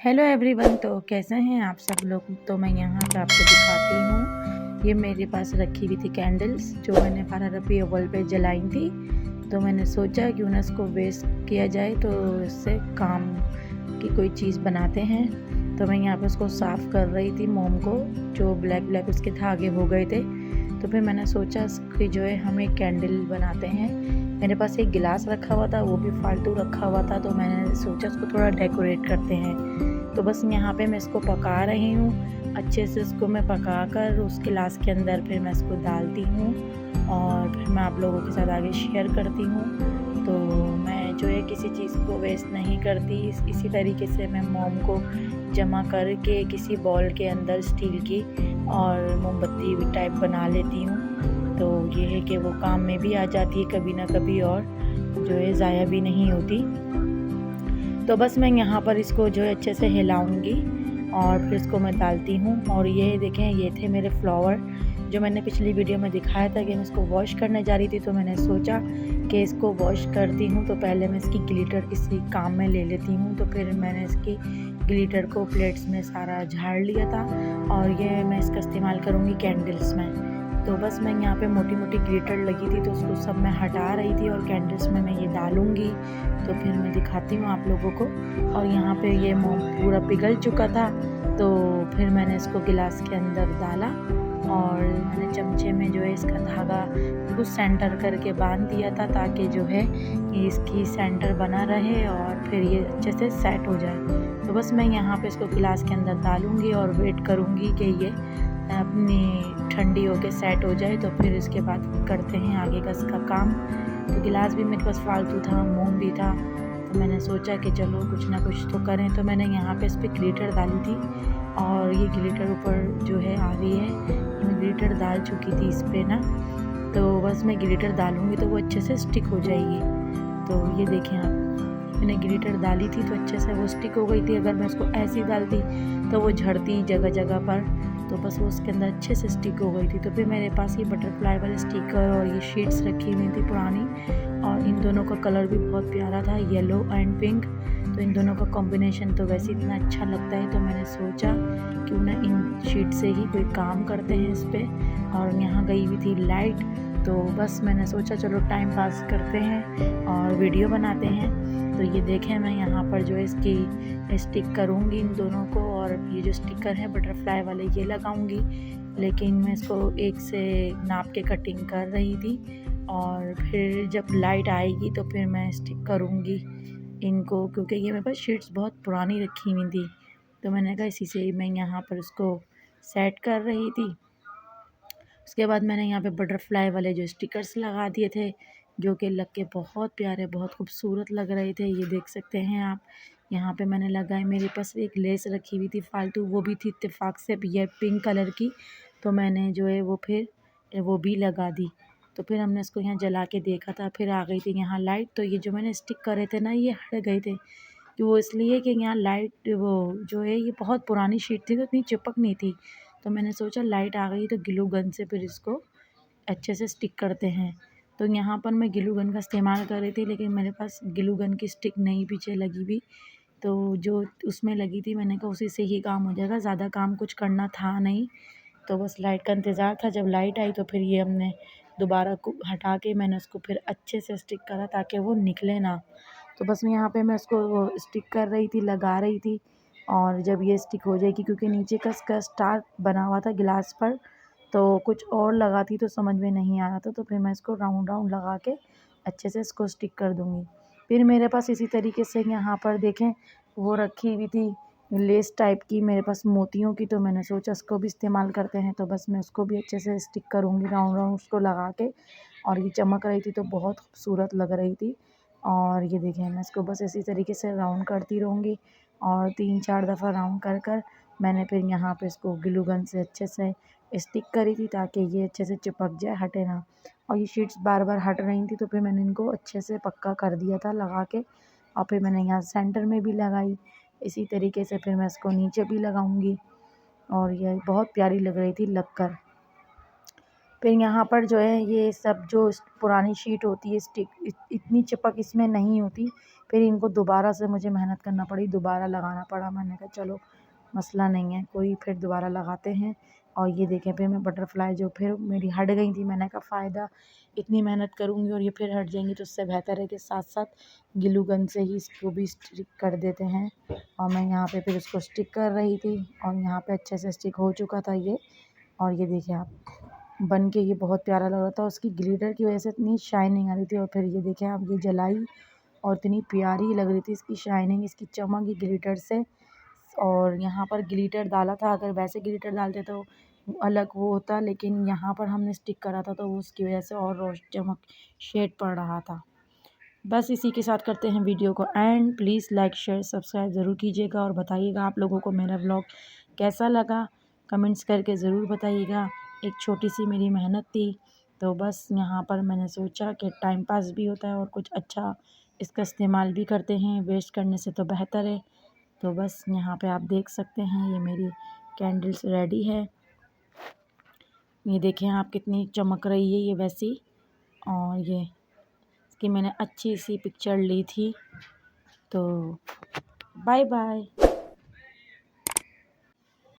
Hello everyone. तो कैसे हैं आप सब लोग। तो मैं यहाँ पे आपको दिखाती हूँ, ये मेरे पास रखी हुई थी कैंडल्स जो मैंने 12 रुपये अव्वल पे जलाई थी। तो मैंने सोचा क्यों ना इसको वेस्ट किया जाए, तो इससे काम की कोई चीज़ बनाते हैं। तो मैं यहाँ पे उसको साफ़ कर रही थी, मोम को जो ब्लैक ब्लैक उसके धागे हो गए थे। तो फिर मैंने सोचा इसकी जो है हम एक कैंडल बनाते हैं। मेरे पास एक गिलास रखा हुआ था, वो भी फालतू रखा हुआ था, तो मैंने सोचा उसको थोड़ा डेकोरेट करते हैं। तो बस यहाँ पे मैं इसको पका रही हूँ। अच्छे से इसको मैं पका कर उस गिलास के अंदर फिर मैं इसको डालती हूँ और फिर मैं आप लोगों के साथ आगे शेयर करती हूँ। तो मैं जो है किसी चीज़ को वेस्ट नहीं करती। इसी तरीके से मैं मोम को जमा करके किसी बॉल के अंदर स्टील की और मोमबत्ती टाइप बना लेती हूँ। तो ये है कि वो काम में भी आ जाती है कभी ना कभी, और जो है ज़ाया भी नहीं होती। तो बस मैं यहाँ पर इसको जो है अच्छे से हिलाऊंगी और फिर इसको मैं डालती हूँ। और ये देखें, ये थे मेरे फ्लावर जो मैंने पिछली वीडियो में दिखाया था कि मैं इसको वॉश करने जा रही थी। तो मैंने सोचा कि इसको वॉश करती हूँ तो पहले मैं इसकी ग्लिटर किसी काम में ले लेती हूँ। तो फिर मैंने इसकी ग्लिटर को प्लेट्स में सारा झाड़ लिया था और ये मैं इसका इस्तेमाल करूँगी कैंडल्स में। तो बस मैं यहाँ पे मोटी मोटी ग्लिटर लगी थी तो उसको सब मैं हटा रही थी और कैंडल्स में मैं ये डालूँगी। तो फिर मैं दिखाती हूँ आप लोगों को। और यहाँ पे ये मोम पूरा पिघल चुका था, तो फिर मैंने इसको गिलास के अंदर डाला और मैंने चमचे में जो है इसका धागा बिल्कुल सेंटर करके बांध दिया था ताकि जो है ये इसकी सेंटर बना रहे और फिर ये अच्छे से सेट हो जाए। तो बस मैं यहाँ पे इसको गिलास के अंदर डालूँगी और वेट करूँगी कि ये अपनी ठंडी होके सेट हो जाए। तो फिर इसके बाद करते हैं आगे का इसका काम। तो गिलास भी मेरे पास फालतू था, मोम भी था, तो मैंने सोचा कि चलो कुछ ना कुछ तो करें। तो मैंने यहाँ पे इस पर ग्लिटर डाली थी और ये ग्लिटर ऊपर जो है आ गई है। मैं ग्लिटर डाल चुकी थी इस पर ना, तो बस मैं ग्लिटर डालूँगी तो वो अच्छे से स्टिक हो जाएगी। तो ये देखें आप, मैंने ग्लिटर डाली थी तो अच्छे से वो स्टिक हो गई थी। अगर मैं उसको ऐसे ही डालती तो वो झड़ती जगह जगह पर, तो बस वो उसके अंदर अच्छे से स्टिक हो गई थी। तो फिर मेरे पास ये बटरफ्लाई वाले स्टिकर और ये शीट्स रखी हुई थी पुरानी, और इन दोनों का कलर भी बहुत प्यारा था, येलो एंड पिंक। तो इन दोनों का कॉम्बिनेशन तो वैसे इतना अच्छा लगता है, तो मैंने सोचा क्यों ना इन शीट से ही कोई काम करते हैं इस पर। और यहाँ गई हुई थी लाइट, तो बस मैंने सोचा चलो टाइम पास करते हैं और वीडियो बनाते हैं। तो ये देखें, मैं यहाँ पर जो है इसकी स्टिक करूँगी इन दोनों को, और ये जो स्टिकर है बटरफ्लाई वाले ये लगाऊँगी। लेकिन मैं इसको एक से नाप के कटिंग कर रही थी और फिर जब लाइट आएगी तो फिर मैं स्टिक करूँगी इनको, क्योंकि ये मेरे पास शीट्स बहुत पुरानी रखी हुई थी। तो मैंने कहा इसी से मैं यहाँ पर इसको सेट कर रही थी। उसके बाद मैंने यहाँ पे बटरफ्लाई वाले जो स्टिकर्स लगा दिए थे, जो कि लग के बहुत प्यारे, बहुत खूबसूरत लग रहे थे। ये देख सकते हैं आप, यहाँ पे मैंने लगाए। मेरे पास एक लेस रखी हुई थी फालतू, वो भी थी इत्तेफाक से ये पिंक कलर की, तो मैंने जो है वो फिर वो भी लगा दी। तो फिर हमने इसको यहाँ जला के देखा था, फिर आ गई थी यहाँ लाइट। तो ये जो मैंने स्टिक करे थे ना, ये हट गए थे। कि वो इसलिए कि यहाँ लाइट वो जो है ये बहुत पुरानी शीट थी तो इतनी चिपक नहीं थी। तो मैंने सोचा लाइट आ गई तो ग्लू गन से फिर इसको अच्छे से स्टिक करते हैं। तो यहाँ पर मैं ग्लू गन का इस्तेमाल कर रही थी, लेकिन मेरे पास ग्लू गन की स्टिक नहीं पीछे लगी हुई, तो जो उसमें लगी थी मैंने कहा उसी से ही काम हो जाएगा, ज़्यादा काम कुछ करना था नहीं। तो बस लाइट का इंतज़ार था। जब लाइट आई तो फिर ये हमने दोबारा को हटा के मैंने उसको फिर अच्छे से स्टिक करा ताकि वो निकले ना। तो बस यहाँ पे मैं उसको वो स्टिक कर रही थी, लगा रही थी। और जब ये स्टिक हो जाएगी, क्योंकि नीचे का इसका स्टार बना हुआ था गिलास पर, तो कुछ और लगाती तो समझ में नहीं आ रहा था। तो फिर मैं इसको राउंड राउंड लगा के अच्छे से इसको स्टिक कर दूँगी। फिर मेरे पास इसी तरीके से यहाँ पर देखें वो रखी हुई थी लेस टाइप की मेरे पास मोतियों की, तो मैंने सोचा इसको भी इस्तेमाल करते हैं। तो बस मैं उसको भी अच्छे से स्टिक करूँगी राउंड राउंड उसको लगा के। और ये चमक रही थी तो बहुत खूबसूरत लग रही थी। और ये देखें, मैं इसको बस इसी तरीके से राउंड करती रहूँगी और 3-4 दफ़ा राउंड कर कर मैंने फिर यहाँ पे इसको ग्लू गन से अच्छे से स्टिक करी थी ताकि ये अच्छे से चिपक जाए, हटे ना। और ये शीट्स बार बार हट रही थी तो फिर मैंने इनको अच्छे से पक्का कर दिया था लगा के। और फिर मैंने यहाँ सेंटर में भी लगाई। इसी तरीके से फिर मैं इसको नीचे भी लगाऊंगी और ये बहुत प्यारी लग रही थी लगकर। फिर यहाँ पर जो है ये सब जो पुरानी शीट होती है स्टिक इतनी चिपक इसमें नहीं होती। फिर इनको दोबारा से मुझे मेहनत करना पड़ी, दोबारा लगाना पड़ा। मैंने कहा चलो मसला नहीं है कोई, फिर दोबारा लगाते हैं। और ये देखें फिर मैं बटरफ्लाई जो फिर मेरी हट गई थी, मैंने कहा फ़ायदा, इतनी मेहनत करूँगी और ये फिर हट जाएंगी तो उससे बेहतर है कि साथ साथ ग्लू गन से ही इसको भी स्टिक कर देते हैं। और मैं यहाँ पे फिर उसको स्टिक कर रही थी और यहाँ पे अच्छे से स्टिक हो चुका था ये। और ये देखिए आप बन के ये बहुत प्यारा लग रहा था, उसकी ग्लिटर की वजह से इतनी शाइनिंग आ रही थी। और फिर ये देखें आप ये जलाई और इतनी प्यारी लग रही थी इसकी शाइनिंग, इसकी चमक ये ग्लिटर से। और यहाँ पर ग्लिटर डाला था, अगर वैसे ग्लिटर डालते तो अलग वो होता, लेकिन यहाँ पर हमने स्टिक करा था तो उसकी वजह से और रोश चमक शेड पड़ रहा था। बस इसी के साथ करते हैं वीडियो को and. Please like share subscribe ज़रूर कीजिएगा और बताइएगा आप लोगों को मेरा व्लॉग कैसा लगा, कमेंट्स करके ज़रूर बताइएगा। एक छोटी सी मेरी मेहनत थी, तो बस यहाँ पर मैंने सोचा कि टाइम पास भी होता है और कुछ अच्छा इसका इस्तेमाल भी करते हैं, वेस्ट करने से तो बेहतर है। तो बस यहाँ पे आप देख सकते हैं ये मेरी कैंडल्स रेडी है। ये देखें आप कितनी चमक रही है ये वैसी। और ये इसकी मैंने अच्छी सी पिक्चर ली थी। तो बाय बाय।